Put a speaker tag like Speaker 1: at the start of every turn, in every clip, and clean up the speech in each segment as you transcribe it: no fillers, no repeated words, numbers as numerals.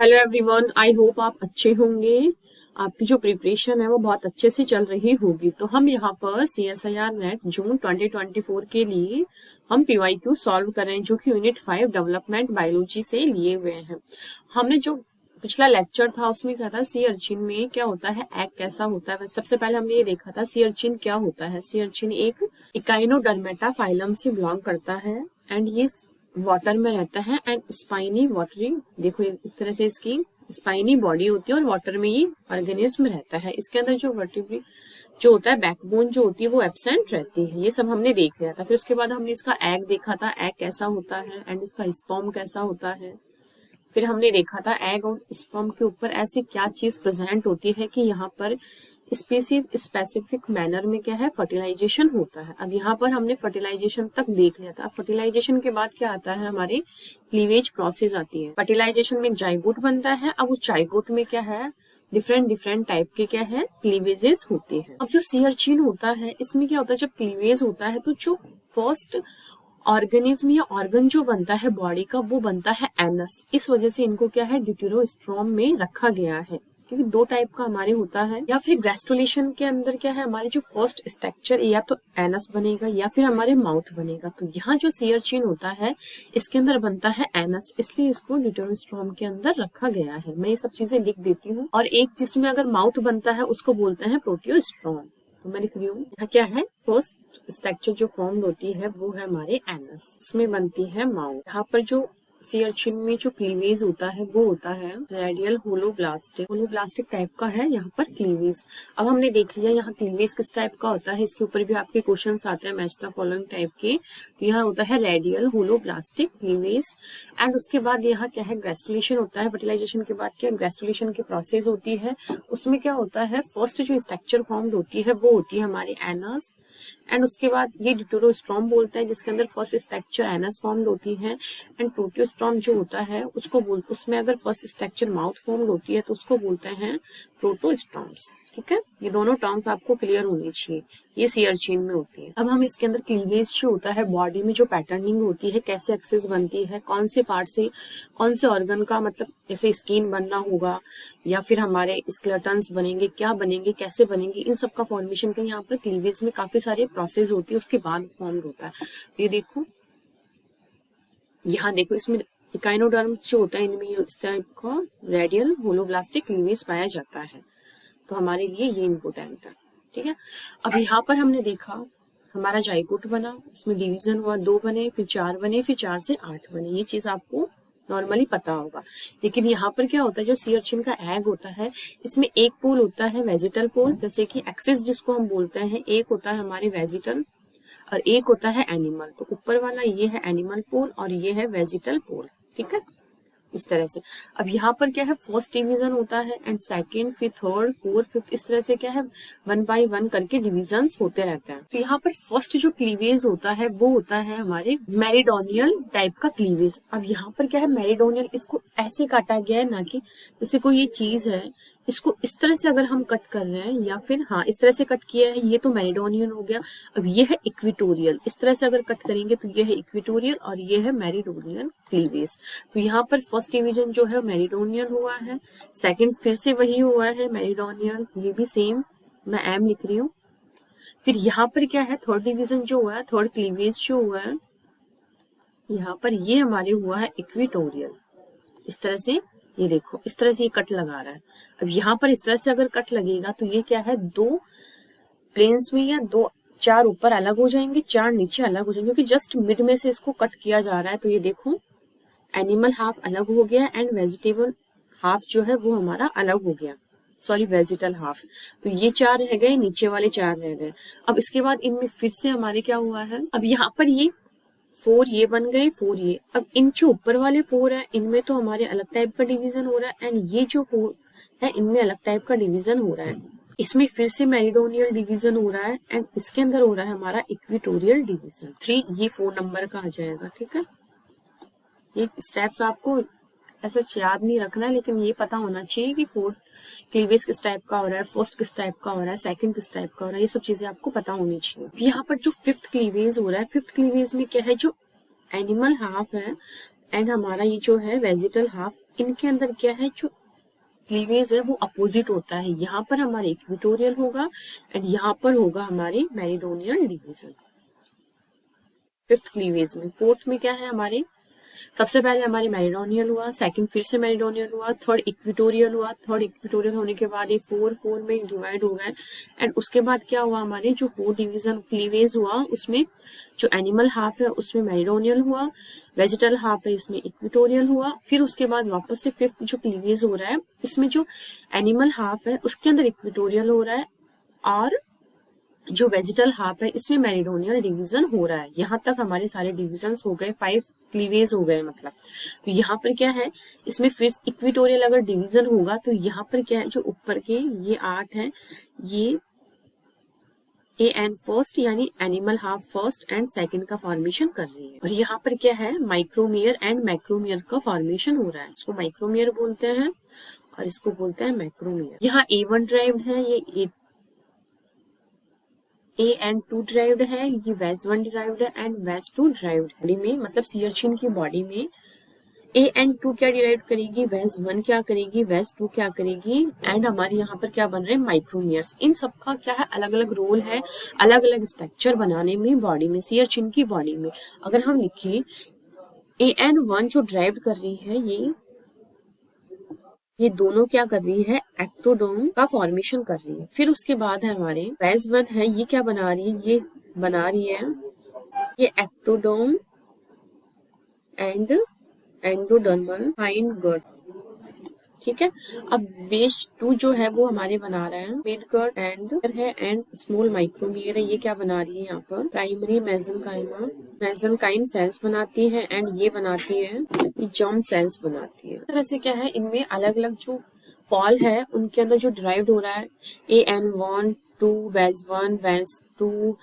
Speaker 1: Hello everyone, I hope आप अच्छे होंगे। आपकी जो प्रिपरेशन है वो बहुत अच्छे से चल रही होगी। तो हम यहाँ पर CSIR नेट जून 2024 के लिए हम PYQ सॉल्व कर रहे हैं, जो कि यूनिट 5 डेवलपमेंट बायोलॉजी से लिए हुए हैं। हमने जो पिछला लेक्चर था उसमें क्या था, सी अर्चिन में क्या होता है, एग कैसा होता है। सबसे पहले हमने ये देखा था सी अर्चिन क्या होता है। सी अर्चिन एक इकाइनोडर्मेटा फाइलम से बिलोंग करता है एंड ये वाटर में रहता है एंड स्पाइनी वाटरी, देखो इस तरह से इसकी स्पाइनी बॉडी होती है और वाटर में ये ऑर्गेनिज्म रहता है। इसके अंदर जो वर्टिब्री जो होता है, बैकबोन जो होती है वो एब्सेंट रहती है। ये सब हमने देख लिया था। फिर उसके बाद हमने इसका एग देखा था, एग कैसा होता है एंड इसका स्पर्म कैसा होता है। फिर हमने देखा था एग और स्पर्म के ऊपर ऐसी क्या चीज प्रेजेंट होती है कि यहाँ पर स्पीसीज स्पेसिफिक मैनर में क्या है, फर्टिलाइजेशन होता है। अब यहाँ पर हमने फर्टिलाइजेशन तक देख लिया था। फर्टिलाइजेशन के बाद क्या आता है, हमारे क्लीवेज प्रोसेस आती है। फर्टिलाइजेशन में जाइगोट बनता है। अब उस जाइगोट में क्या है, डिफरेंट टाइप के क्या है, क्लीवेजेस होते हैं। अब जो सी अर्चिन होता है इसमें क्या होता है, जब क्लीवेज होता है तो जो फर्स्ट ऑर्गेनिज्म या ऑर्गन जो बनता है बॉडी का वो बनता है एनस। इस वजह से इनको क्या है, ड्यूटेरोस्ट्रोम में रखा गया है, क्योंकि दो टाइप का हमारे होता है। या फिर ग्रेस्टुलेशन के अंदर क्या है, हमारे जो फर्स्ट स्ट्रक्चर या तो एनस बनेगा या फिर हमारे माउथ बनेगा। तो यहाँ जो सी अर्चिन होता है इसके अंदर बनता है एनस, इसलिए इसको ड्यूटेरोस्ट्रोम के अंदर रखा गया है। मैं ये सब चीजें लिख देती हूँ। और एक जिसमें अगर माउथ बनता है उसको बोलते हैं प्रोटियोस्ट्रोम। तो मैं लिख रही हूँ, यहाँ क्या है, फर्स्ट स्ट्रक्चर जो फॉर्म होती है वो है हमारे एनस, इसमें बनती है माउथ। यहाँ पर जो सी अर्चिन में जो क्लीवेज होता है वो होता है रेडियल होलोब्लास्टिक टाइप का है यहाँ पर क्लीवेज। अब हमने देख लिया यहाँ क्लीवेज किस टाइप का होता है। इसके ऊपर भी आपके क्वेश्चंस आते हैं मैच द फॉलोइंग टाइप के। तो यहाँ होता है रेडियल होलोब्लास्टिक क्लीवेज। एंड उसके बाद यहाँ क्या है, ग्रेस्टुलेशन होता है। फर्टिलाइजेशन के बाद क्या ग्रेस्टुलेशन की प्रोसेस होती है। उसमें क्या होता है, फर्स्ट जो स्ट्रक्चर फॉर्म होती है वो होती है हमारे एनस। एंड उसके बाद ये ड्यूटेरोस्ट्रोम बोलता है, जिसके अंदर फर्स्ट स्ट्रक्चर एनस फॉर्म होती है। एंड प्रोटियोस्ट्रोम जो होता है उसमें अगर फर्स्ट स्ट्रक्चर माउथ फॉर्म होती है तो उसको बोलते हैं प्रोटोस्ट्रोम्स। ठीक है, ये दोनों टर्म्स आपको क्लियर होनी चाहिए। ये सी अर्चिन में होती है। अब हम इसके अंदर क्लीवेज जो होता है, बॉडी में जो पैटर्निंग होती है, कैसे एक्सेस बनती है, कौन से पार्ट से कौन से ऑर्गन का, मतलब जैसे स्किन बनना होगा या फिर हमारे स्केलेटन्स बनेंगे, क्या बनेंगे, कैसे बनेंगे, इन सब का फॉर्मेशन का यहाँ पर क्लीवेज में काफी सारे प्रोसेस होती है, उसके बाद फॉर्म होता है। ये देखो, यहाँ देखो, इसमें इकाइनोडर्म्स जो होता है इनमें इस टाइप का रेडियल होलोब्लास्टिक क्लीवेज पाया जाता है। तो हमारे लिए ये इम्पोर्टेंट है। ठीक है, अब यहाँ पर हमने देखा हमारा जाइगोट बना, इसमें डिवीजन हुआ, 2 बने, फिर 4 बने, फिर 4 से 8 बने। ये चीज आपको नॉर्मली पता होगा। लेकिन यहाँ पर क्या होता है, जो सी अर्चिन का एग होता है इसमें एक पोल होता है वेजिटल पोल, जैसे कि एक्सिस जिसको हम बोलते हैं, एक होता है हमारे वेजिटल और एक होता है एनिमल। तो ऊपर वाला ये है एनिमल पोल और ये है वेजिटल पोल। ठीक है, इस तरह से। अब यहाँ पर क्या है, फर्स्ट डिवीजन होता है एंड सेकंड, फिर थर्ड, फोर्थ, फिफ्थ, इस तरह से क्या है 1 बाय 1 करके डिविजन्स होते रहते हैं। तो यहाँ पर फर्स्ट जो क्लीवेज होता है वो होता है हमारे मेरिडोनियल टाइप का क्लीवेज। अब यहाँ पर क्या है, मेरिडोनियल, इसको ऐसे काटा गया है ना कि जैसे कोई ये चीज है, इसको इस तरह से अगर हम कट कर रहे हैं या फिर हाँ इस तरह से कट किया है, ये तो मेरिडोनियल हो गया। अब ये है इक्विटोरियल, इस तरह से अगर कट करेंगे तो ये है इक्विटोरियल और ये है मेरिडोनियल क्लीवेज। तो यहाँ पर फर्स्ट डिवीजन जो है मेरिडोनियल हुआ है, सेकंड फिर से वही हुआ है मेरिडोनियल, ये भी सेम, मैं एम लिख रही हूँ। फिर यहाँ पर क्या है, थर्ड डिवीजन जो हुआ है, थर्ड क्लीवेज जो हुआ है, यहाँ पर ये हमारे हुआ है इक्विटोरियल। इस तरह से ये देखो, इस तरह से ये कट लगा रहा है। अब यहाँ पर इस तरह से अगर कट लगेगा तो ये क्या है, 2 प्लेन्स में या 4 ऊपर अलग हो जाएंगे, 4 नीचे अलग हो जाएंगे, क्योंकि जस्ट मिड में से इसको कट किया जा रहा है। तो ये देखो, एनिमल हाफ अलग हो गया एंड वेजिटेबल हाफ जो है वो हमारा अलग हो गया, सॉरी वेजिटल हाफ। तो ये 4 रह गए, नीचे वाले 4 रह गए। अब इसके बाद इनमें फिर से हमारे क्या हुआ है, अब यहाँ पर ये 4 ये बन गए, 4 ये। अब इन जो ऊपर वाले 4 है इनमें तो हमारे अलग टाइप का डिवीजन हो रहा है एंड ये जो 4 है इनमें अलग टाइप का डिवीजन हो रहा है। इसमें फिर से मेरिडोनियल डिवीजन हो रहा है एंड इसके अंदर हो रहा है हमारा इक्विटोरियल डिवीजन। 3 ये 4 नंबर का आ जाएगा। ठीक है, ये स्टेप्स आपको ऐसा याद नहीं रखना है, लेकिन ये पता होना चाहिए कि 4 क्लीवेज किस टाइप का हो रहा है, फर्स्ट किस टाइप का हो रहा है, सेकंड किस टाइप का हो रहा है, ये सब चीजें आपको पता होनी चाहिए। यहाँ पर जो 5th क्लीवेज हो रहा है, 5th क्लीवेज में क्या है, जो एनिमल हाफ है एंड हमारा ये जो है वेजिटल हाफ इनके अंदर क्या है, जो क्लीवेज है वो अपोजिट होता है। यहाँ पर हमारे इक्वेटोरियल होगा एंड यहाँ पर होगा हमारे मेरिडोनियल डिवीजन फिफ्थ क्लीवेज में। फोर्थ में क्या है हमारे, सबसे पहले हमारे मेरिडोनियल हुआ, सेकंड फिर से मेरिडोनियल हुआ, थर्ड इक्वेटोरियल हुआ, थर्ड इक्वेटोरियल होने के बाद ये फोर में डिवाइड हो गए एंड उसके बाद क्या हुआ, हमारे जो फोर डिवीजन क्लीवेज हुआ उसमें जो एनिमल हाफ है उसमें मेरिडोनियल हुआ, वेजिटल हाफ है इसमें इक्वेटोरियल हुआ, फिर उसके बाद वापस से फिफ्थ जो क्लीवेज हो रहा है इसमें जो एनिमल हाफ है उसके अंदर इक्वेटोरियल हो रहा है और जो वेजिटल हाफ है इसमें मेरिडोनियल डिवीजन हो रहा है। यहाँ तक हमारे सारे डिवीजन हो गए, 5 क्लीवेज हो गए मतलब। तो यहाँ पर क्या है, इसमें फिर इक्वेटोरियल अगर डिवीजन होगा तो यहाँ पर क्या है, जो ऊपर के ये 8 है, ये ए एंड फर्स्ट यानी animal half first and second का फॉर्मेशन कर रही है। और यहाँ पर क्या है, माइक्रोमियर एंड मैक्रोमियर का फॉर्मेशन हो रहा है। इसको माइक्रोमियर बोलते हैं और इसको बोलते हैं मैक्रोमियर। यहाँ A1 ड्राइव्ड है, ये AN2 ड्राइव्ड है, ये VAS1 ड्राइव्ड है एंड VAS2 ड्राइव्ड है। बॉडी में मतलब सी अर्चिन की बॉडी में AN2 क्या डिराइव करेगी, VAS1 क्या करेगी, VAS2 क्या करेगी एंड हमारे यहाँ पर क्या बन रहे हैं, माइक्रोमियर्स। इन सबका क्या है, अलग अलग रोल है, अलग अलग स्ट्रक्चर बनाने में बॉडी में, सी अर्चिन की बॉडी में। अगर हम लिखें AN1 जो ड्राइव कर रही है, ये दोनों क्या कर रही है, एक्टोडोम का फॉर्मेशन कर रही है। फिर उसके बाद है हमारे VAS1 है, ये क्या बना रही है, ये बना रही है ये एक्टोडोम एंड एंडोडर्मल हाइंड गर्ड, ठीक है। अब VAS2 जो है वो हमारे बना रहा है मिड गर्ड एंड स्मॉल माइक्रोमियर है, ये क्या बना रही है, यहाँ पर प्राइमरी मेसेनकाइम सेल्स बनाती है एंड ये बनाती है जर्म सेल्स बनाती है। इस तरह से क्या है, इनमें अलग अलग जो पॉल है उनके अंदर जो डिराइव्ड हो रहा है AN1 2 VAS1 VAS2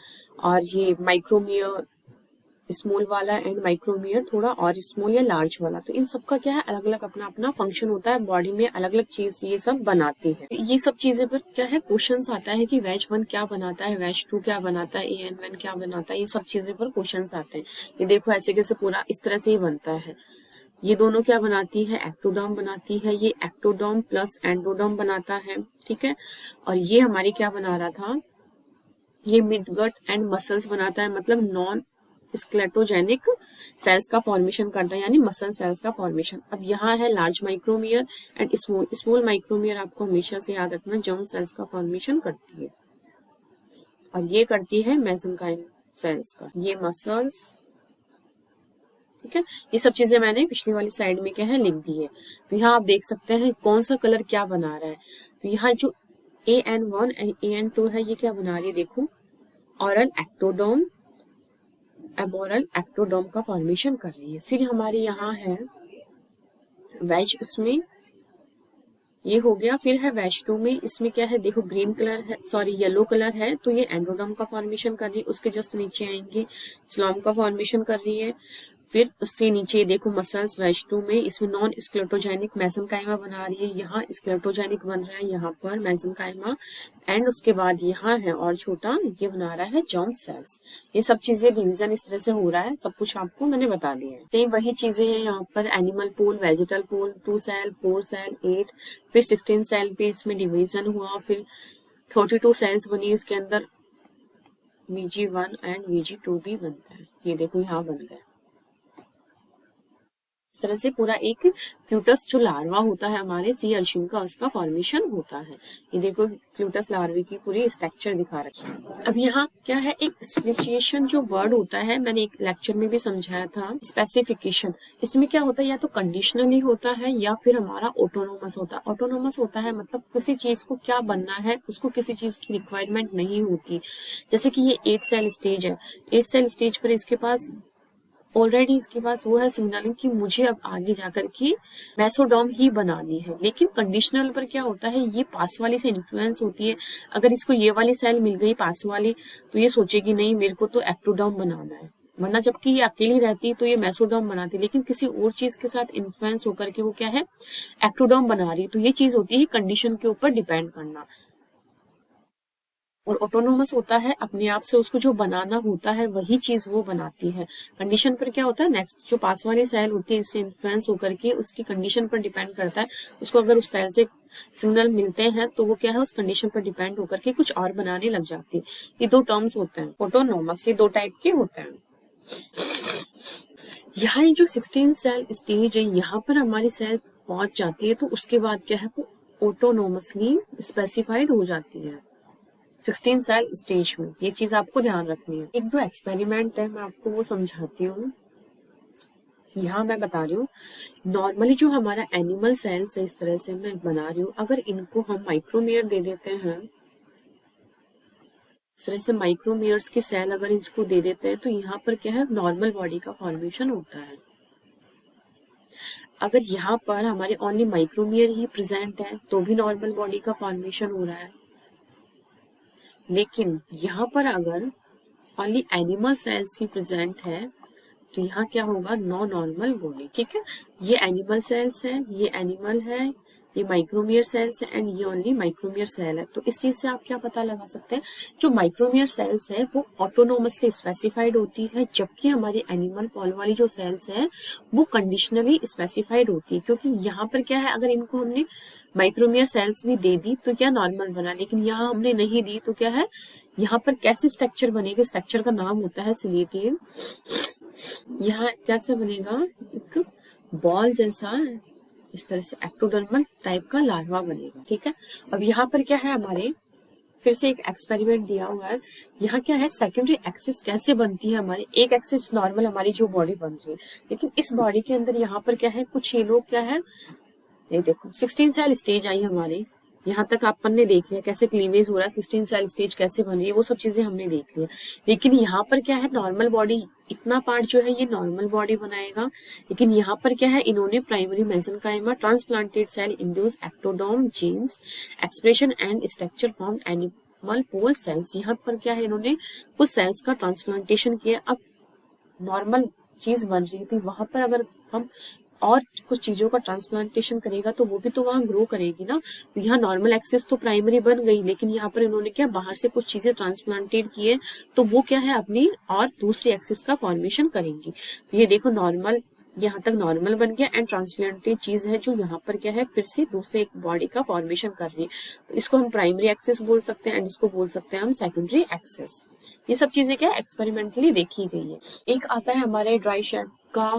Speaker 1: और ये माइक्रोमियर स्मॉल वाला एंड माइक्रोमियर थोड़ा और स्मॉल या लार्ज वाला। तो इन सबका क्या है, अलग अलग अपना अपना फंक्शन होता है बॉडी में, अलग अलग चीज ये सब बनाती है। ये सब चीजें पर क्या है, क्वेश्चंस आता है कि VAS1 क्या बनाता है, VAS2 क्या बनाता है, AN1 क्या बनाता है, ये सब चीजें पर क्वेश्चंस आते हैं। ये देखो ऐसे कैसे पूरा इस तरह से ही बनता है। ये दोनों क्या बनाती है, एक्टोडर्म बनाती है, ये एक्टोडर्म प्लस एंडोडर्म बनाता है, ठीक है। और ये हमारी क्या बना रहा था, ये मिडगट एंड मसल्स बनाता है, मतलब नॉन स्क्लेटोजेनिक सेल्स का फॉर्मेशन करता है, यानी मसल सेल्स का फॉर्मेशन। अब यहाँ है लार्ज माइक्रोमियर एंड स्मॉल माइक्रोमियर, आपको हमेशा से याद रखना जर्म सेल्स का फॉर्मेशन करती है और ये करती है मेसेनकाइम सेल्स का, ये मसल्स, ठीक है। ये सब चीजें मैंने पिछली वाली स्लाइड में क्या है लिख दी है। तो यहाँ आप देख सकते हैं कौन सा कलर क्या बना रहा है। तो यहाँ जो AN1 AN2 है, ये क्या बना रही है, देखो ऑरल एक्टोडर्म एबोरल एक्टोडर्म का फॉर्मेशन कर रही है। फिर हमारे यहाँ है वेज, उसमें ये हो गया। फिर है VAS2 में, इसमें क्या है, देखो ग्रीन कलर है, सॉरी येलो कलर है, तो ये एंडोडर्म का फॉर्मेशन कर रही है। उसके जस्ट नीचे आएंगे स्लॉम का फॉर्मेशन कर रही है। फिर उससे नीचे देखो मसल्स VAS2 में, इसमें नॉन स्क्लेटोजेनिक मेसेनकाइमा बना रही है, यहाँ स्क्लेटोजेनिक बन रहा है यहाँ पर मेसेनकाइमा एंड उसके बाद यहाँ है और छोटा ये बना रहा है जर्म सेल्स। ये सब चीजें डिवीजन इस तरह से हो रहा है, सब कुछ आपको मैंने बता दिया है। सेम वही चीजें हैं यहाँ पर, एनिमल पोल, वेजिटल पोल, 2 सेल 4 सेल 8, फिर 16 सेल पे इसमें डिवीजन हुआ, फिर 32 सेल्स बनी, इसके अंदर VG1 एंड VG2 भी बनता है। ये देखो यहाँ बन गया। इस तरह से पूरा एक फ्लूटस जो लार्वा होता है हमारे सी अर्चिन का, उसका फॉर्मेशन होता है। ये देखो फ्लूटस लार्वे की पूरी स्ट्रक्चर दिखा रखा है। अब यहाँ क्या है, एक स्पेसिएशन जो वर्ड होता है, मैंने एक लेक्चर में भी समझाया था, स्पेसिफिकेशन। इसमें क्या होता है, या तो कंडीशनली होता है या फिर हमारा ऑटोनोमस होता है। ऑटोनोमस होता है मतलब किसी चीज को क्या बनना है उसको किसी चीज की रिक्वायरमेंट नहीं होती। जैसे कि ये 8 सेल स्टेज है, 8 सेल स्टेज पर इसके पास ऑलरेडी इसके पास वो है सिग्नलिंग कि मुझे अब आगे जाकर के मेसोडर्म ही बनानी है। लेकिन कंडीशनल पर क्या होता है, ये पास वाली से इन्फ्लुएंस होती है। अगर इसको ये वाली सेल मिल गई पास वाली, तो ये सोचेगी नहीं मेरे को तो एक्टोडर्म बनाना है, वरना जबकि ये अकेली रहती तो ये मेसोडर्म बनाती। लेकिन किसी और चीज के साथ इन्फ्लुएंस होकर के वो क्या है, एक्टोडर्म बना रही है। तो ये चीज होती है कंडीशन के ऊपर डिपेंड करना। और ऑटोनोमस होता है अपने आप से, उसको जो बनाना होता है वही चीज वो बनाती है। कंडीशन पर क्या होता है, नेक्स्ट जो पास वाली सेल होती है इससे इन्फ्लुएंस होकर के उसकी कंडीशन पर डिपेंड करता है, उसको अगर उस सेल से सिग्नल मिलते हैं तो वो क्या है उस कंडीशन पर डिपेंड होकर के कुछ और बनाने लग जाती है। ये दो टर्म्स होते हैं ऑटोनोमस, ये दो टाइप के होते हैं। यहाँ ये जो 16 सेल स्टेज है यहाँ पर हमारी सेल पहुंच जाती है तो उसके बाद क्या है वो ऑटोनोमसली स्पेसिफाइड हो जाती है 16 सेल स्टेज में। ये चीज आपको ध्यान रखनी है। एक दो एक्सपेरिमेंट है मैं आपको वो समझाती हूँ। यहाँ मैं बता रही हूँ नॉर्मली जो हमारा एनिमल सेल्स है इस तरह से मैं बना रही हूँ, अगर इनको हम माइक्रोमेयर दे देते हैं, इस तरह से माइक्रोमेयर्स की सेल अगर इसको दे देते हैं तो यहाँ पर क्या है नॉर्मल बॉडी का फॉर्मेशन होता है। अगर यहाँ पर हमारे ओनली माइक्रोमेयर ही प्रेजेंट है तो भी नॉर्मल बॉडी का फॉर्मेशन हो रहा है। लेकिन यहाँ पर अगर ओनली एनिमल सेल्स ही प्रेजेंट है तो यहाँ क्या होगा नॉन नॉर्मल बॉडी। ठीक है, ये एनिमल सेल्स है, ये एनिमल है, ये माइक्रोमियर सेल्स है एंड ये ओनली माइक्रोमियर सेल है। तो इस चीज से आप क्या पता लगा सकते हैं, जो माइक्रोमियर सेल्स है वो ऑटोनोमसली स्पेसिफाइड होती है, जबकि हमारी एनिमल पॉल वाली जो सेल्स है वो कंडीशनली स्पेसिफाइड होती है। क्योंकि यहाँ पर क्या है अगर इनको हमने माइक्रोमियर सेल्स भी दे दी तो क्या नॉर्मल बना, लेकिन यहाँ हमने नहीं दी तो क्या है यहाँ पर कैसे स्ट्रक्चर बनेगा, स्ट्रक्चर का नाम होता है सिलेटियम। यहाँ कैसे बनेगा एक बॉल जैसा इस तरह से एक्टोडर्मल टाइप का लार्वा बनेगा। ठीक है, अब यहाँ पर क्या है हमारे फिर से एक एक्सपेरिमेंट दिया हुआ है। यहाँ क्या है सेकेंडरी एक्सिस कैसे बनती है, हमारे एक एक्सिस नॉर्मल हमारी जो बॉडी बन रही है, लेकिन इस बॉडी के अंदर यहाँ पर क्या है कुछ ये लोग क्या है, ये देखो 16 सेल स्टेज आई हमारे, यहाँ तक अपन ने देख लिया कैसे क्लीवेज हो रहा है, 16 सेल स्टेज कैसे बन रही है, वो सब चीजें हमने देख लिया। लेकिन यहाँ पर क्या है नॉर्मल बॉडी, इतना पार्ट जो है ये नॉर्मल बॉडी बनाएगा, लेकिन यहाँ पर क्या है इन्होंने primary mesenchyme transplanted cell induce ectoderm genes expression and structure form animal pole cells, यहाँ पर क्या है इन्होंने कुछ सेल्स का ट्रांसप्लांटेशन किया। अब नॉर्मल चीज बन रही थी वहां पर अगर हम और कुछ चीजों का ट्रांसप्लांटेशन करेगा तो वो भी तो वहां ग्रो करेगी ना। तो यहाँ नॉर्मल एक्सेस तो प्राइमरी बन गई, लेकिन यहाँ पर इन्होंने क्या बाहर से कुछ चीजें ट्रांसप्लांटेड की है तो वो क्या है अपनी और दूसरी एक्सेस का फॉर्मेशन करेंगी। तो ये देखो नॉर्मल यहाँ तक नॉर्मल बन गया एंड ट्रांसप्लांटेड चीज है जो यहाँ पर क्या है फिर से दूसरे एक बॉडी का फॉर्मेशन कर रही है। तो इसको हम प्राइमरी एक्सेस बोल सकते हैं एंड इसको बोल सकते हैं हम सेकेंडरी एक्सेस। ये सब चीजें क्या एक्सपेरिमेंटली देखी गई है। एक आता है हमारे ड्राई शेल का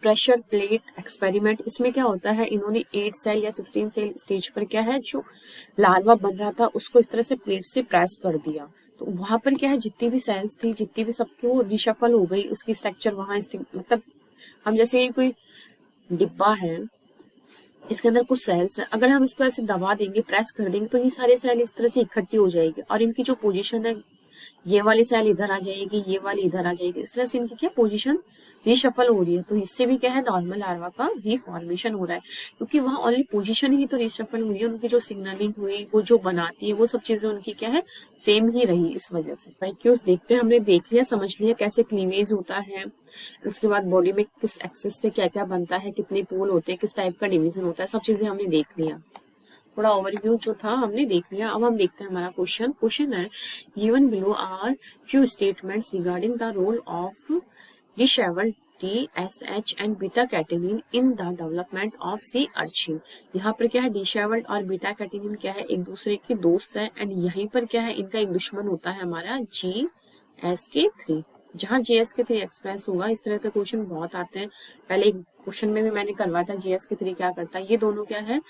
Speaker 1: प्रेशर प्लेट एक्सपेरिमेंट। इसमें क्या होता है इन्होंने 8 सेल या 16 सेल स्टेज पर क्या है जो लार्वा बन रहा था उसको इस तरह से प्लेट से प्रेस कर दिया, तो वहां पर क्या है जितनी भी सेल्स थी जितनी भी सबकी वो रिशफल हो गई, उसकी स्ट्रक्चर वहां मतलब हम जैसे कोई डिब्बा है इसके अंदर कुछ सेल्स है, अगर हम इसको ऐसे दबा देंगे प्रेस कर देंगे तो ये सारे सेल इस तरह से इकट्ठी हो जाएगी और इनकी जो पोजीशन है ये वाली सेल इधर आ जाएगी, ये वाली इधर आ जाएगी, इस तरह से इनकी क्या पोजीशन रिशफल हो रही है। तो इससे भी क्या है नॉर्मल लार्वा का ही फॉर्मेशन हो रहा है, क्योंकि वहां ऑनली पोजीशन ही तो रिशफल हुई है, उनकी जो सिग्नलिंग हुई वो जो बनाती है वो सब चीजें उनकी क्या है सेम ही रही इस वजह से। वाइक्यूज देखते हैं, हमने देख लिया समझ लिया कैसे क्लीवेज होता है, उसके बाद बॉडी में किस एक्सेस से क्या क्या बनता है, कितने पोल होते हैं, किस टाइप का डिवीजन होता है, सब चीजें हमने देख लिया। थोड़ा ओवरव्यू जो था हमने देख लिया। अब हम देखते हैं हमारा क्वेश्चन। क्वेश्चन है given below are few statements regarding the role of dishevelled TSH and beta catenin in the development of sea urchin. यहाँ पर क्या है डिशेवल्ड और बीटा कैटेनिन क्या है एक दूसरे के दोस्त है एंड यहीं पर क्या है इनका एक दुश्मन होता है हमारा GSK3। जहाँ GSK3 एक्सप्रेस होगा, इस तरह के क्वेश्चन बहुत आते हैं, पहले एक क्वेश्चन में भी मैंने करवाया था GSK3 क्या करता है, ये दोनों क्या है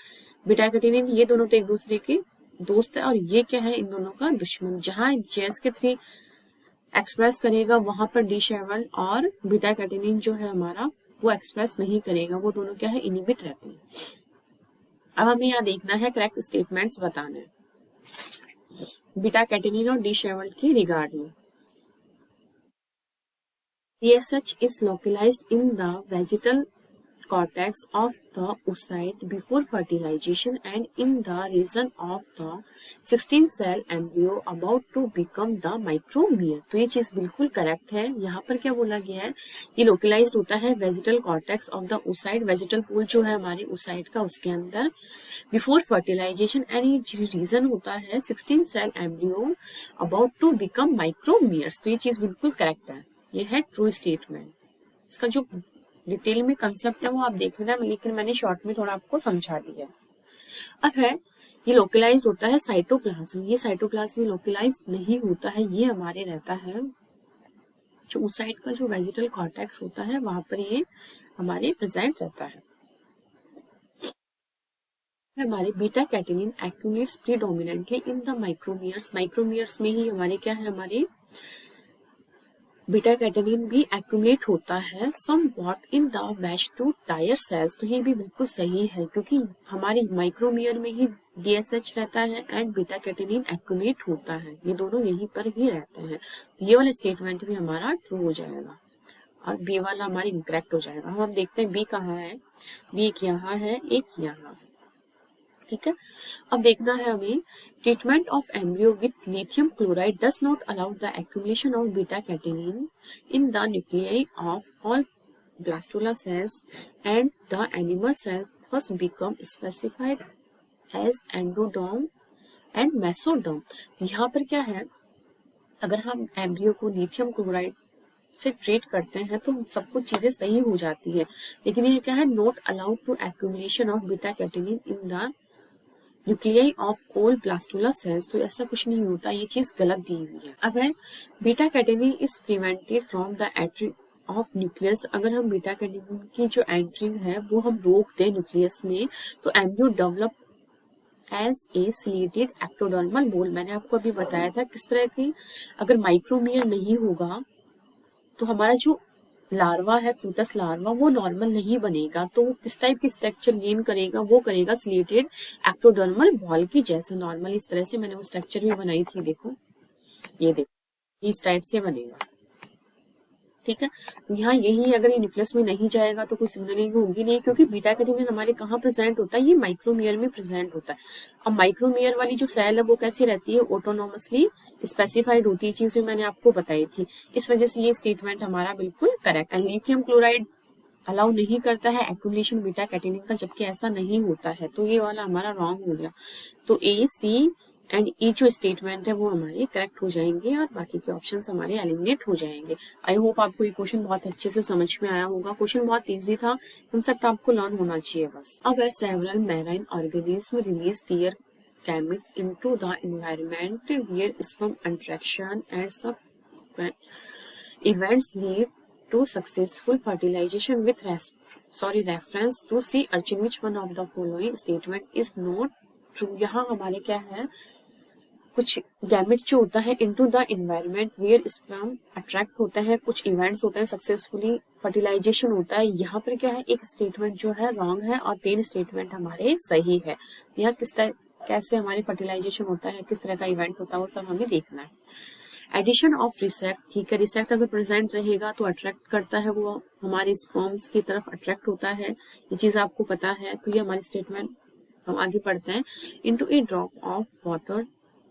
Speaker 1: बीटा कैटेनिन, ये दोनों तो एक दूसरे के दोस्त है और ये क्या है इन दोनों का दुश्मन। जहाँ GSK3 एक्सप्रेस करेगा वहां पर डिशेवल्ड और बीटा कैटेनिन जो है हमारा वो एक्सप्रेस नहीं करेगा, वो दोनों क्या है इनहिबिट रहते हैं। अब हमें यहाँ देखना है करेक्ट स्टेटमेंट्स बताने बीटा कैटेनिन और डिशेवल्ड के रिगार्ड में। TSH is localized in the vegetal cortex of the oocyte before fertilization and in the region of the 16 cell embryo about to become the micromere। तो ये चीज बिल्कुल करेक्ट है। यहाँ पर क्या बोला गया है, ये लोकलाइज्ड होता है vegetal cortex of the oocyte, vegetal pool जो है हमारे oocyte का उसके अंदर, बिफोर फर्टिलाइजेशन, एंड ये रीजन होता है 16 cell embryo about to become micromeres. तो ये चीज बिल्कुल करेक्ट है, ये है ट्रू स्टेटमेंट। इसका जो डिटेल में कंसेप्ट है वो आप देख लेना, लेकिन मैंने शॉर्ट में थोड़ा आपको समझा दिया। अब है ये लोकलाइज्ड होता है साइटोप्लाज्म, ये साइटोप्लाज्म में लोकलाइज्ड नहीं होता है, ये हमारे रहता है जो oocyte का जो वेजिटल कॉर्टेक्स होता है वहां पर ये हमारे प्रेजेंट रहता है। हमारे beta catenin accumulates predominantly in the micromeres, micromeres में ही हमारे क्या है, हमारे बीटा कैटेनिन भी एक्यूमुलेट होता है somewhat in the batch two tier cells. तो ये भी बिल्कुल सही है क्योंकि हमारे माइक्रोमियर में ही डीएसएच रहता है एंड बीटा कैटेनिन एक्यूमुलेट होता है, ये दोनों यहीं पर ही रहते हैं। ये वाला स्टेटमेंट भी हमारा ट्रू हो जाएगा और बी वाला हमारी इनकरेक्ट हो जाएगा। हम देखते हैं बी कहाँ है, बी एक यहाँ है, एक यहाँ है, ठीक है। अब देखना है हमें, treatment of embryo with lithium chloride does not allow the accumulation of beta catenin in the nuclei of all blastula cells and the animal cells must become specified as endoderm and mesoderm. यहाँ पर क्या है, अगर हम embryo को lithium chloride से treat करते हैं तो सब कुछ चीजें सही हो जाती है, लेकिन ये क्या है, not allowed to accumulation of beta catenin in the nuclei of all blastula cells. तो ऐसा कुछ नहीं होता, ये चीज गलत दी हुई है। अब है beta catenin is prevented from the entry of nucleus, अगर हम बीटा कैटेनिन की जो एंट्रिंग है वो हम रोक दें न्यूक्लियस में तो embryo develop as a ciliated ectodermal ball. मैंने आपको अभी बताया था किस तरह की, अगर माइक्रोमियर नहीं होगा तो हमारा जो लार्वा है, फ्यूटस लार्वा, वो नॉर्मल नहीं बनेगा, तो वो किस टाइप की स्ट्रक्चर गेन करेगा, वो करेगा स्लेटेड एक्टोडर्मल बॉल की जैसे। नॉर्मल इस तरह से मैंने वो स्ट्रक्चर भी बनाई थी, देखो ये देखो इस टाइप से बनेगा, ठीक है। तो यहाँ यही अगर ये न्यूक्लियस में नहीं जाएगा तो कोई सिग्नलिंग होगी नहीं, क्योंकि बीटा कैटेनिन हमारे कहाँ प्रेजेंट होता है, ये माइक्रोमियर में प्रेजेंट होता है। अब माइक्रोमियर वाली जो सेल है वो कैसी रहती है, ऑटोनोमसली स्पेसिफाइड होती है, चीजें मैंने आपको बताई थी। इस वजह से ये स्टेटमेंट हमारा बिल्कुल करेक्ट है। लिथियम क्लोराइड अलाउ नहीं करता है एक्यूमुलेशन बीटा कैटेनिन का, जबकि ऐसा नहीं होता है, तो ये वाला हमारा रॉन्ग हो गया। तो ए, सी एंड ई जो स्टेटमेंट है वो हमारे करेक्ट हो जाएंगे और बाकी के ऑप्शंस हमारे एलिमिनेट हो जाएंगे। आई होप आपको ये क्वेश्चन बहुत अच्छे से समझ में आया होगा। क्वेश्चन बहुत इजी था, कंसेप्ट आपको लर्न होना चाहिए बस। अब है several marine organism release there gametes into the environment where sperm attraction and subsequent events lead to successful fertilization with reference to sea urchin. Which one of the following statement is not true? यहाँ हमारे क्या है, कुछ gamete जो होता है into the environment where sperm attract होता है, कुछ इवेंट्स होते हैं, सक्सेसफुली फर्टिलाइजेशन होता है। यहाँ पर क्या है, एक स्टेटमेंट जो है रॉन्ग है और 3 स्टेटमेंट हमारे सही है। यह किस टाइप कैसे हमारी फर्टिलाइजेशन होता है, किस तरह का इवेंट होता है, वो सब हमें देखना है। एडिशन ऑफ रिसेप्ट, ठीक है, रिसेप्ट अगर प्रेजेंट रहेगा तो अट्रैक्ट करता है, वो हमारे स्पर्म्स की तरफ अट्रैक्ट होता है, ये चीज आपको पता है। तो ये हमारी स्टेटमेंट, हम आगे पढ़ते हैं। Into a drop of water,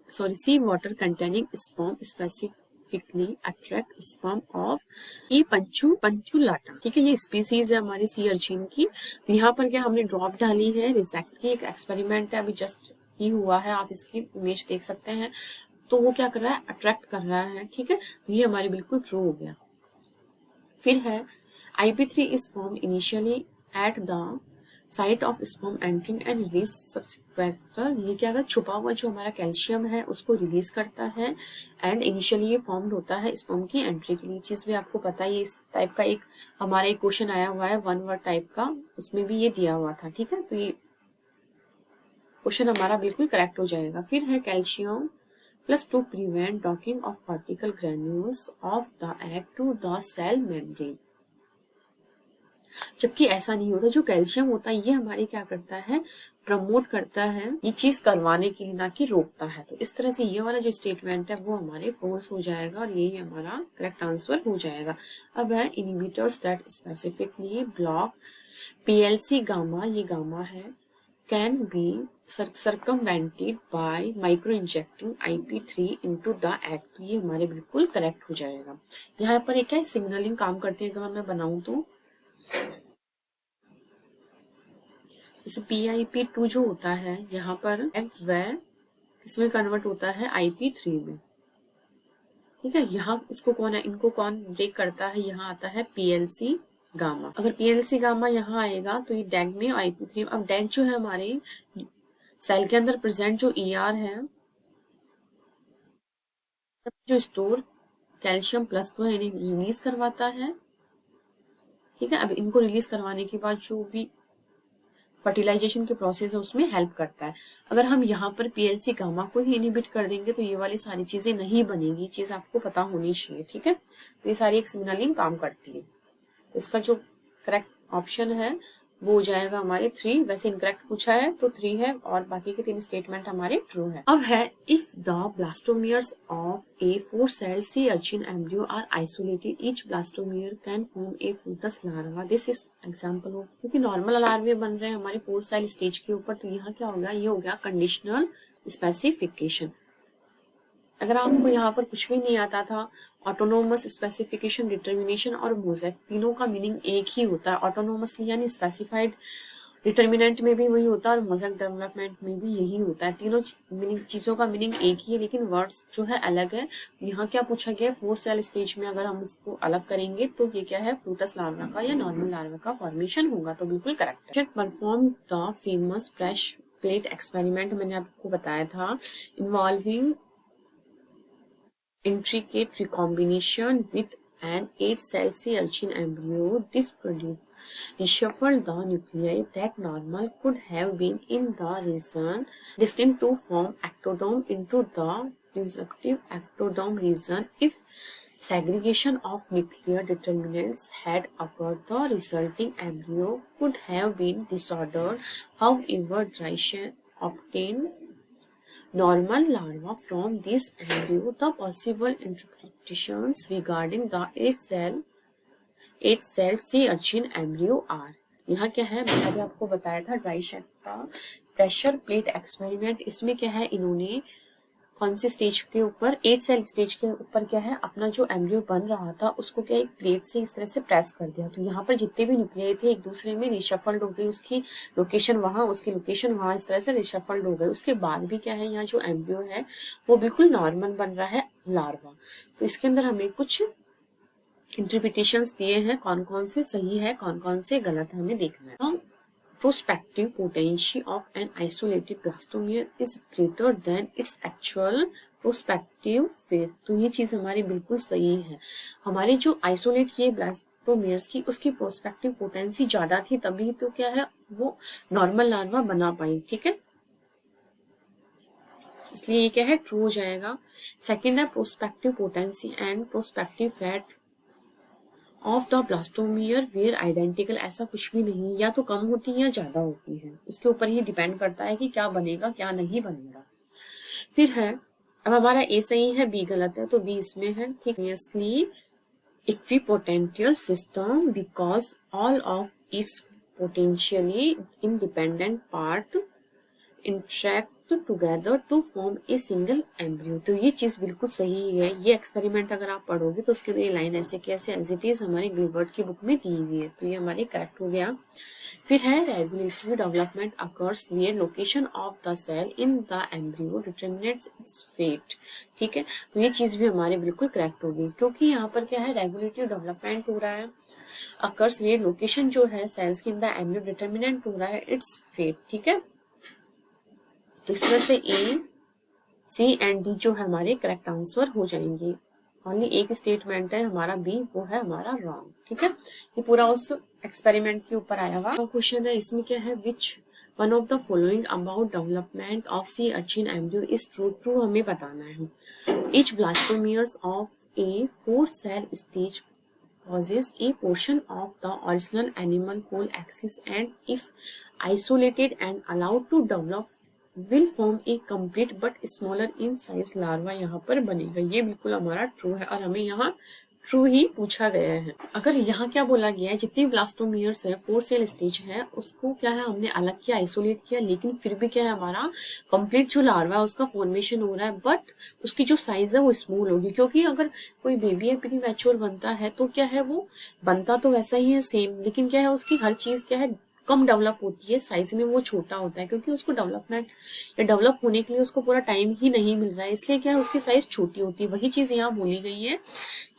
Speaker 1: sea water containing sperm specifically attract sperm of ये पंचुलाटा, ठीक है, ये स्पीसीज है हमारी सी अर्चिन की। तो यहाँ पर क्या हमने ड्रॉप डाली है, रिसेप्ट की एक एक्सपेरिमेंट है, अभी जस्ट ही हुआ है, आप इसकी इमेज देख सकते हैं। तो वो क्या कर रहा है, अट्रैक्ट कर रहा है, ठीक है। ये हमारी बिल्कुल ट्रू हो गया। फिर है IP3 is form initially at the site of sperm entering and release subsequester. ये क्या, अगर छुपा हुआ जो हमारा कैल्शियम है उसको रिलीज करता है एंड इनिशियली ये फॉर्म्ड होता है स्पर्म की एंट्री के लिए। चीज भी आपको पता है, इस टाइप का एक हमारा एक क्वेश्चन आया हुआ है 1 वर्ड टाइप का, उसमें भी ये दिया हुआ था, ठीक है। तो ये क्वेश्चन हमारा बिल्कुल करेक्ट हो जाएगा। फिर है calcium plus to prevent docking of particle granules of the egg to the cell membrane, जबकि ऐसा नहीं होता। जो कैल्शियम होता है ये हमारे क्या करता है, प्रमोट करता है, ये चीज करवाने के लिए, ना कि रोकता है। तो इस तरह से ये वाला जो स्टेटमेंट है वो हमारे फॉल्स हो जाएगा और यही हमारा करेक्ट आंसर हो जाएगा। अब है inhibitors that specifically block PLC gamma, ये गामा है, can be circumvented by micro injecting IP3 into the egg। तो ये हमारे बिल्कुल करेक्ट हो जाएगा। यहाँ पर एक क्या सिग्नलिंग काम करती है, अगर मैं बनाऊं तो जैसे PIP2 जो होता है यहाँ पर एग वेर इसमें कन्वर्ट होता है IP3 में, ठीक है। यहाँ इसको कौन है, इनको कौन ब्रेक करता है, यहाँ आता है PLC गामा। अगर PLC गामा यहाँ आएगा तो ये डैग में IP3, अब डैग जो है हमारे सेल के अंदर प्रेजेंट जो ER है, जो स्टोर कैल्शियम प्लस को इन्हें रिलीज करवाता है, ठीक है। अब इनको रिलीज करवाने के बाद जो भी फर्टिलाइजेशन के प्रोसेस है उसमें हेल्प करता है। अगर हम यहाँ पर PLC गामा को ही इनहिबिट कर देंगे तो ये वाली सारी चीजें नहीं बनेगी, चीज आपको पता होनी चाहिए, ठीक है। तो ये सारी एक सिग्नलिंग काम करती है। तो इसका जो करेक्ट ऑप्शन है वो हो जाएगा हमारे 3। वैसे इनकरेक्ट पूछा है तो 3 है और बाकी के 3 स्टेटमेंट हमारे ट्रू है। अब है if the blastomeres of a 4 cell sea urchin embryo are isolated each blastomere can form a pluteus larva. This is example of, क्योंकि नॉर्मल लार्वे बन रहे हैं हमारे 4 सेल स्टेज के ऊपर, तो यहाँ क्या होगा, ये हो गया कंडीशनल स्पेसिफिकेशन। अगर आपको यहाँ पर कुछ भी नहीं आता था, ऑटोनोमस, स्पेसिफिकेशन, डिटर्मिनेशन और मोज़ेक तीनों का मीनिंग एक ही होता है। ऑटोनोमसली यानी स्पेसिफाइड डिटर्मिनेंट में भी वही होता है और मोज़ेक डेवलपमेंट में भी यही होता है। तीनों चीजों का मीनिंग एक ही है, लेकिन वर्ड्स जो है अलग है। यहाँ क्या पूछा गया है, 4 सेल स्टेज में अगर हम उसको अलग करेंगे तो ये क्या है, फ्रूटस लार्वा का या नॉर्मल लार्वा का फॉर्मेशन होगा, तो बिल्कुल करेक्ट है। Perform the famous fresh plate experiment, मैंने आपको बताया था, involving intricate recombination with an 8-cell sea urchin embryo. This reshuffled the nuclei that normal could have been in the region destined to form ectodome into the reductive ectodome region. If segregation of nuclear determinants had occurred, the resulting embryo could have been disordered. However, Dreischer obtained normal larva from this embryo. The possible interpretations regarding the 8-cell sea urchin embryo are, यहाँ क्या है, मैंने अभी आपको बताया था ड्राइशर का pressure plate experiment. इसमें क्या है, इन्होंने कौन से स्टेज के ऊपर, 8 सेल स्टेज के ऊपर क्या है, अपना जो एम्ब्रियो बन रहा था उसको क्या एक प्लेट से इस तरह से प्रेस कर दिया, तो यहाँ पर जितने भी न्यूक्लियाई थे एक दूसरे में रिशफल्ड हो गई, उसकी लोकेशन वहां, उसकी लोकेशन वहां, इस तरह से रिशफल्ड हो गए। उसके बाद भी क्या है, यहाँ जो एम्ब्रियो है वो बिल्कुल नॉर्मल बन रहा है लार्वा। तो इसके अंदर हमें कुछ इंटरप्रिटेशंस दिए हैं, कौन कौन से सही है, कौन कौन से गलत है, हमें देखना है। Prospective potency of an isolated blastomere is greater than its actual prospective fate। तो ये चीज हमारी बिल्कुल सही है। हमारे जो आइसोलेट किए ब्लास्टोमियर्स की उसकी प्रोस्पेक्टिव पोटेंसी ज्यादा थी, तभी तो क्या है वो नॉर्मल लार्वा बना पाई, ठीक है। इसलिए ये क्या है, ट्रू हो जाएगा। सेकेंड है prospective potency and prospective fate of the blastomere were identical. ऐसा कुछ भी नहीं, या तो कम होती है या ज्यादा होती है, उसके ऊपर ही डिपेंड करता है कि क्या बनेगा क्या नहीं बनेगा। फिर है, अब हमारा ए सही है, बी गलत है, तो बी इसमें है, ठीक है। Equipotential system because all of its potentially independent part interact together to form a single embryo. तो ये चीज बिल्कुल सही है। ये एक्सपेरिमेंट अगर आप पढ़ोगे तो उसके अंदर ये लाइन ऐसे कैसे एज इट इज हमारे गिलबर्ट की बुक में दी हुई है, तो ये हमारे करेक्ट हो गया। फिर है regulatory development occurs where location of the cell in the embryo determines its fate, ठीक है। तो ये चीज भी हमारे बिल्कुल करेक्ट होगी, क्योंकि यहाँ पर क्या है, रेगुलेटरी डेवलपमेंट हो रहा है, अकर्स वेयर लोकेशन जो है सेल्स की इन द एम्ब्रियो डिटरमिनेंट हो रहा है इट्स फेट, ठीक है। तो इस तरह से ए, सी एंड डी जो है हमारे करेक्ट आंसर हो जाएंगे। ओनली एक स्टेटमेंट है हमारा बी, वो है हमारा रॉन्ग, ठीक है। ये पूरा उस एक्सपेरिमेंट के ऊपर आया हुआ क्वेश्चन है। इसमें क्या है, which one of the following about development of sea urchin embryo is true. True हमें बताना है। Each blastomeres of a 4 cell stage possess a portion of the original animal pole axis and if isolated and allowed to develop will form a complete but smaller in size larva यहाँ पर बनेगा। ये बिल्कुल हमारा true है और हमें यहाँ ट्रू ही पूछा गया है। अगर यहाँ क्या बोला गया है, जितनी ब्लास्टोमियर्स है 4 सेल स्टेज है उसको क्या है हमने अलग किया, आइसोलेट किया, लेकिन फिर भी क्या है हमारा कंप्लीट जो लार्वा है उसका फॉर्मेशन हो रहा है, बट उसकी जो साइज है वो स्मॉल होगी, क्योंकि अगर कोई बेबी है प्री मैच्योर बनता है तो क्या है वो बनता तो वैसा ही है सेम, लेकिन क्या है उसकी हर चीज क्या है कम डेवलप होती है, साइज में वो छोटा होता है, क्योंकि उसको डेवलपमेंट या डेवलप होने के लिए उसको पूरा टाइम ही नहीं मिल रहा है, इसलिए क्या है उसकी साइज छोटी होती है। वही चीज यहाँ बोली गई है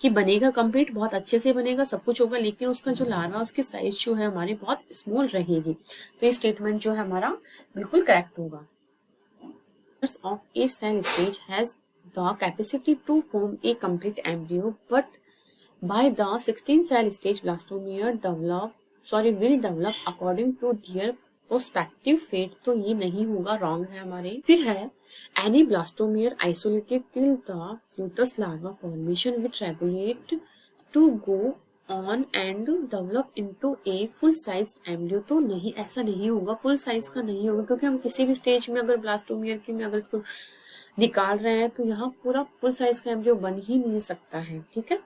Speaker 1: कि बनेगा कंप्लीट, बहुत अच्छे से बनेगा, सब कुछ होगा, लेकिन उसका जो लार्वा उसकी साइज जो है हमारी बहुत स्मॉल रहेगी। तो ये स्टेटमेंट जो है हमारा बिल्कुल करेक्ट होगा। of a cell stage has the capacity to form a complete embryo, but by the 16 cell stage blastomere will develop according to their prospective fate। तो ये नहीं होगा, रॉन्ग है हमारे। फिर है any blastomere isolated till the fetus larva formation with regulate to go on and develop into a full sized embryo। तो नहीं, ऐसा नहीं होगा, फुल साइज का नहीं होगा, क्योंकि हम किसी भी स्टेज में अगर ब्लास्टोमियर की में अगर इसको निकाल रहे हैं तो यहाँ पूरा फुल साइज का एम्ब्रियो बन ही नहीं सकता है, ठीक है,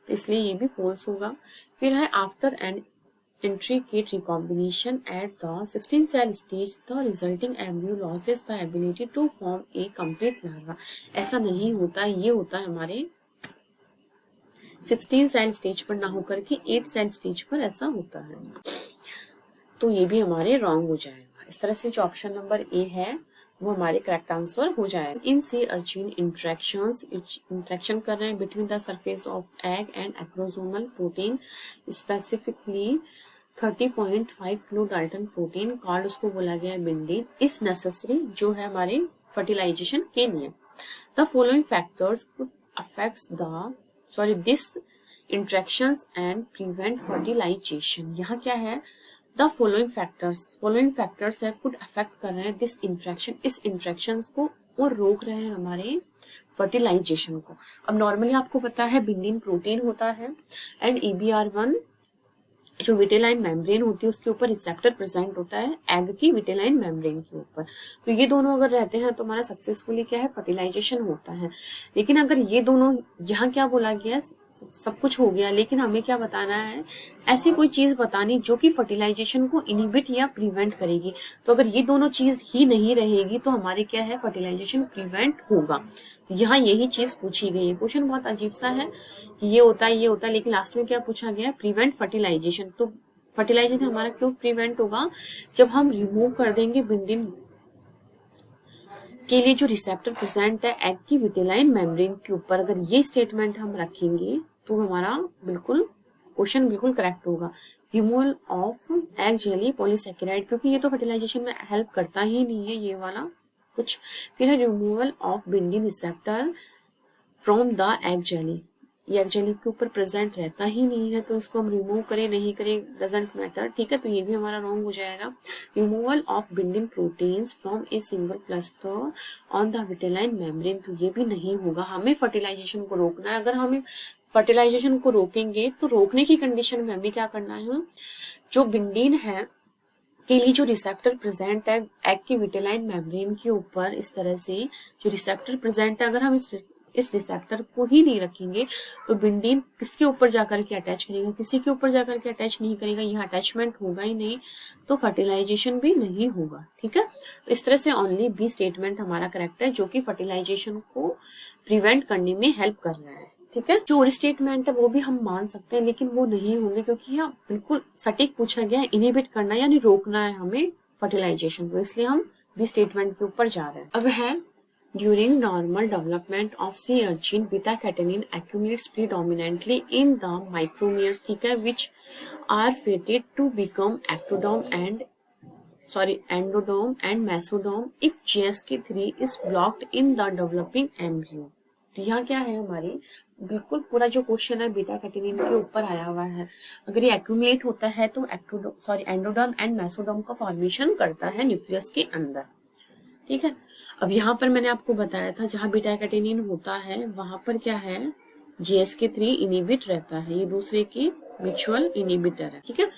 Speaker 1: तो इसलिए ये भी फॉल्स होगा। फिर है after an intricate recombination at the 16 cell stage the resulting embryo loses the ability to form a complete larva। ऐसा नहीं होता, ये होता है हमारे 16 सेल स्टेज पर ना होकर के 8 सेल स्टेज पर ऐसा होता है, तो ये भी हमारे रॉन्ग हो जाएगा। इस तरह से जो ऑप्शन नंबर ए है वो हमारे करेक्ट आंसर हो जाएगा। इन सी अर्चिन इंट्रैक्शन कर रहे हैं between the surface of egg and acrosomal protein, specifically 30.5 kilo Dalton protein called, उसको बोला गया है बिंडीन, इज नेसेसरी जो है हमारे फर्टिलाइजेशन के लिए। The following factors could affects this interactions and prevent fertilisation. यहाँ क्या है, द फॉलोइंग फैक्टर्स है कुड अफेक्ट कर रहे हैं दिस इंट्रैक्शन, इस इंट्रैक्शन को और रोक रहे हैं हमारे फर्टिलाइजेशन को। अब नॉर्मली आपको पता है बिंडीन प्रोटीन होता है एंड EBR1 जो विटेलाइन मेम्ब्रेन होती है उसके ऊपर रिसेप्टर प्रेजेंट होता है एग की विटेलाइन मेम्ब्रेन के ऊपर, तो ये दोनों अगर रहते हैं तो हमारा सक्सेसफुली क्या है फर्टिलाइजेशन होता है। लेकिन अगर ये दोनों, यहाँ क्या बोला गया, सब कुछ हो गया, लेकिन हमें क्या बताना है, ऐसी कोई चीज बतानी जो कि फर्टिलाइजेशन को इनिबिट या प्रिवेंट करेगी। तो अगर ये दोनों चीज ही नहीं रहेगी तो हमारे क्या है फर्टिलाइजेशन प्रिवेंट होगा। तो यहाँ यही चीज पूछी गई है। क्वेश्चन बहुत अजीब सा है, ये होता है, लेकिन लास्ट में क्या पूछा गया, प्रिवेंट फर्टिलाइजेशन। तो फर्टिलाइजेशन हमारा क्यों प्रिवेंट होगा, जब हम रिमूव कर देंगे बिंडीन के लिए जो रिसेप्टर प्रेजेंट है एग की विटेलाइन मेम्ब्रेन के ऊपर, अगर ये स्टेटमेंट हम रखेंगे तो हमारा बिल्कुल क्वेश्चन बिल्कुल करेक्ट होगा। Removal of egg jelly polysaccharide, क्योंकि ये तो फर्टिलाइजेशन में हेल्प करता ही नहीं है ये वाला कुछ। फिर है removal of bindin receptor from the egg jelly, ये एग जेली के ऊपर प्रेजेंट रहता ही नहीं है, तो इसको हम रिमूव करें नहीं करें डजंट मैटर, ठीक है, तो ये भी हमारा रॉन्ग हो जाएगा। Removal of bindin proteins from a single cluster on the vitelline membrane, तो ये भी नहीं होगा। हमें फर्टिलाइजेशन को रोकना है, अगर हमें फर्टिलाइजेशन को रोकेंगे तो रोकने की कंडीशन में हमें क्या करना है, जो बिंडीन है के लिए जो रिसेप्टर प्रेजेंट है एग की विटेलाइन मेम्ब्रेन के ऊपर, इस तरह से जो रिसेप्टर प्रेजेंट है, अगर हम इस रिसेप्टर को ही नहीं रखेंगे तो बिंडीन किसके ऊपर जाकर के अटैच करेगा, किसी के ऊपर जाकर के अटैच नहीं करेगा, यहाँ अटैचमेंट होगा ही नहीं, तो फर्टिलाइजेशन भी नहीं होगा, ठीक है। तो इस तरह से ओनली बी स्टेटमेंट हमारा करेक्ट है, जो कि फर्टिलाइजेशन को प्रिवेंट करने में हेल्प कर रहा है, ठीक है। जो और स्टेटमेंट है वो भी हम मान सकते हैं, लेकिन वो नहीं होंगे, क्योंकि यहाँ बिल्कुल सटीक पूछा गया है, इनहिबिट करना यानी रोकना है हमें फर्टिलाइजेशन को, इसलिए हम बी स्टेटमेंट के ऊपर जा रहे हैं। अब है During normal development of sea urchin, beta-catenin accumulates predominantly in the micromeres, ठीक है, which are fated to become endodome and mesodome if GSK3 is blocked in the developing embryo। तो यहाँ क्या है हमारी बिल्कुल पूरा जो क्वेश्चन है बीटा कैटेनिन के ऊपर आया हुआ है। अगर ये एक्यूमुलेट होता है तो एंडोडर्म एंड मेसोडर्म का फॉर्मेशन करता है न्यूक्लियस के अंदर, ठीक है। अब यहाँ पर मैंने आपको बताया था जहाँ बीटा कैटेनिन होता है वहां पर क्या है GSK3 इनिबिट रहता है, ये दूसरे की म्यूचुअल इनिबिटर है, ठीक है।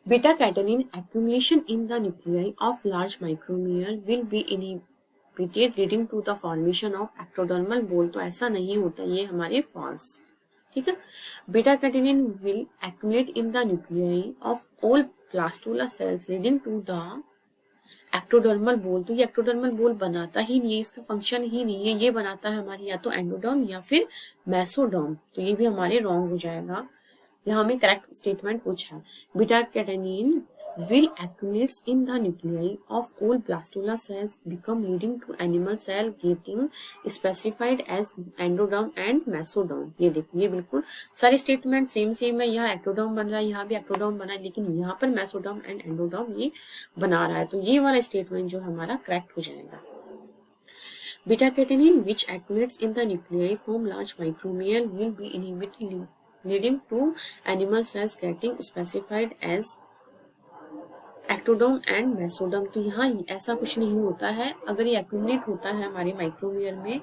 Speaker 1: Beta catenin accumulation in the nuclei of large micromere will be inhibited leading to the formation of ectodermal ball, तो ऐसा नहीं होता, ये हमारे फॉल्स, ठीक है। Beta catenin will accumulate in the nuclei of all blastula cells leading to the ectodermal ball. तो ये एक्टोडर्मल बोल बनाता ही नहीं है, इसका फंक्शन ही नहीं है, ये बनाता है हमारी या तो एंडोडर्म या फिर मेसोडर्म। तो ये भी हमारे रॉन्ग हो जाएगा। यहाँ हमें करेक्ट स्टेटमेंट पूछा है, beta catenin will accumulates in the nuclei of all blastula cells become leading to animal cell getting specified as endoderm and mesoderm. ये देखो, ये बिल्कुल सारे स्टेटमेंट सेम है। यहाँ एक्टोडर्म बन रहा है, यहाँ भी एक्टोडर्म बना है, लेकिन यहाँ पर मेसोडर्म एंड एंडोडर्म ये बना रहा है। तो ये वाला स्टेटमेंट जो हमारा करेक्ट हो जाएगा। Beta catenin which accumulates in the nuclei form large micromial will be inhibited leading to animal cells getting specified as ectoderm and mesoderm। तो यहाँ ऐसा कुछ नहीं होता है, अगर ये एक्यूमुलेट होता है हमारे माइक्रोमियल में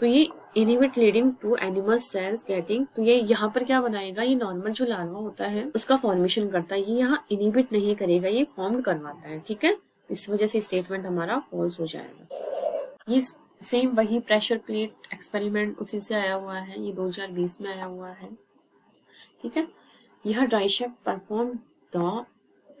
Speaker 1: तो ये inhibit leading to animal cells getting, तो ये यहाँ पर क्या बनाएगा, ये नॉर्मल जो लार्वा होता है उसका फॉर्मेशन करता है, ये यहाँ इनिबिट नहीं करेगा, ये फॉर्म करवाता है। ठीक है, इस वजह से स्टेटमेंट हमारा फॉल्स हो जाएगा। ये सेम वही प्रेशर प्लेट एक्सपेरिमेंट उसी से आया हुआ है, ये 2020 में आया हुआ है। ठीक है, यह Driesch perform the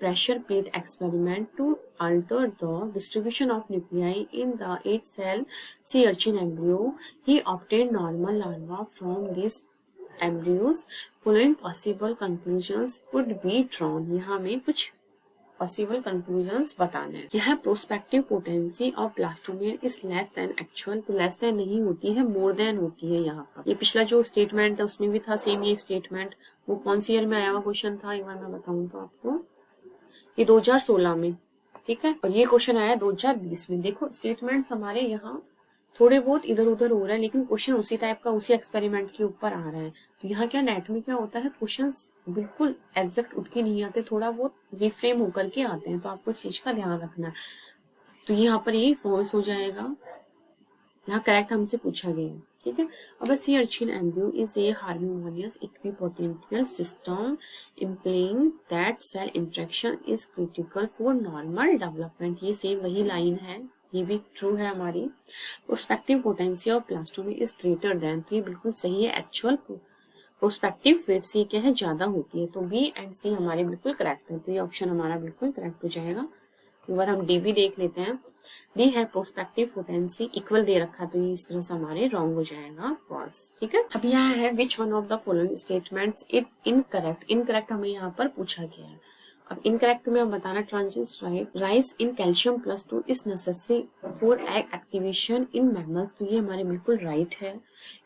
Speaker 1: pressure plate experiment to alter the distribution of nuclei in the 8-cell sea urchin embryo. He obtained normal larvae from these embryos. Following possible conclusions could be drawn. यहाँ में कुछ possible conclusions बताने हैं। यह prospective potency of blastomere is less than actual। तो less than नहीं होती है, more than होती है यहाँ पर। ये पिछला जो स्टेटमेंट है उसमें भी था सेम ये स्टेटमेंट। वो कौन सी ईयर में आया हुआ क्वेश्चन था, एक बार मैं बताऊँ तो आपको, ये 2016 में। ठीक है, और ये क्वेश्चन आया 2020 में। देखो स्टेटमेंट्स हमारे यहाँ थोड़े बहुत इधर उधर हो रहा है, लेकिन क्वेश्चन उसी टाइप का उसी एक्सपेरिमेंट के ऊपर आ रहा है। तो यहाँ क्या नेट में क्या होता है, क्वेश्चंस बिल्कुल एग्जैक्ट उठ के नहीं आते, थोड़ा बहुत रिफ्रेम होकर के आते हैं, तो आपको इस चीज का ध्यान रखना है। तो यहाँ पर ये फॉल्स हो जाएगा, यहाँ करेक्ट हमसे पूछा गया है। ठीक है, अब sea urchin embryo is a harmonious equipotential system implying that cell interaction is critical for normal development. ये सेम वही लाइन है, ये भी ट्रू है हमारी। Prospective potential of blastomere is greater than, तो ये बिल्कुल सही है। एक्चुअल प्रोस्पेक्टिव फिट सी क्या है, ज्यादा होती है। तो बी एंड सी हमारे बिल्कुल करेक्ट है, तो ये ऑप्शन हमारा बिल्कुल करेक्ट हो जाएगा। एक बार हम डी भी देख लेते हैं। डी है प्रोस्पेक्टिव पोटेंसी इक्वल दे रखा, तो ये इस तरह से हमारे रॉन्ग हो जाएगा, फॉल्स। ठीक है, अब यहाँ है which one of the following statements is incorrect. Incorrect हमें यहाँ पर पूछा गया है। अब इनकरेक्ट में हम बताना, transit rise in calcium +2 is necessary for egg activation in mammals. तो ये हमारे बिल्कुल राइट है।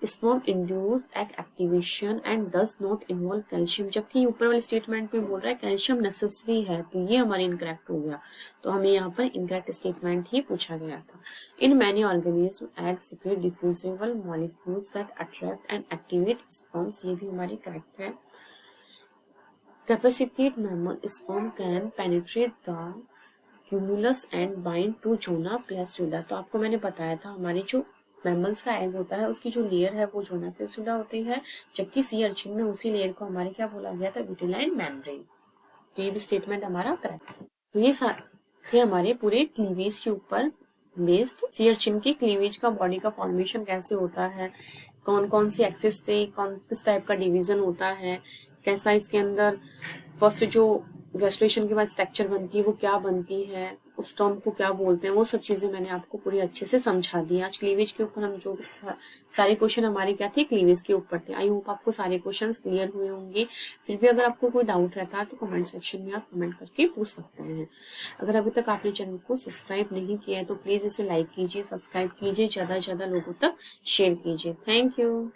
Speaker 1: Sperm induce egg activation and does not involve calcium, जबकि ऊपर वाले स्टेटमेंट में बोल रहा है कैल्शियम नेसेसरी है, तो ये हमारे इनकरेक्ट हो गया। तो हमें यहाँ पर इनकरेक्ट स्टेटमेंट ही पूछा गया था। In many organism egg secret diffusible molecules that attract and activate sperms, ये भी हमारी करेक्ट है। Capacitated mammal sperm can penetrate the cumulus and bind to zona placida। तो आपको मैंने बताया था हमारी जो मैमल्स का एग होता है उसकी जो लेयर है वो जोना प्लेसिडा होती है, जबकि सी अर्चिन में उसी लेयर को हमारे क्या बोला गया था, विटिलाइन मेम्ब्रेन। तो ये भी स्टेटमेंट हमारा करेक्ट है। तो ये थे हमारे पूरे क्लीवेज के ऊपर बेस्ड। सी अर्चिन की क्लीवेज का बॉडी का फॉर्मेशन कैसे होता है, कौन कौन सी एक्सिस से किस टाइप का डिवीजन होता है, कैसा इसके अंदर फर्स्ट जो ग्रेजुएशन के बाद स्ट्रक्चर बनती है वो क्या बनती है, उस टर्म को क्या बोलते हैं, वो सब चीजें मैंने आपको पूरी अच्छे से समझा दी। आज क्लीवेज के ऊपर हम जो सारे क्वेश्चन हमारे क्या थे, क्लीवेज के ऊपर थे। आई होप आपको सारे क्वेश्चंस क्लियर हुए होंगे। फिर भी अगर आपको कोई डाउट रहता है तो कमेंट सेक्शन में आप कमेंट करके पूछ सकते हैं। अगर अभी तक आपने चैनल को सब्सक्राइब नहीं किया है तो प्लीज इसे लाइक कीजिए, सब्सक्राइब कीजिए, ज्यादा से ज्यादा लोगों तक शेयर कीजिए। Thank you.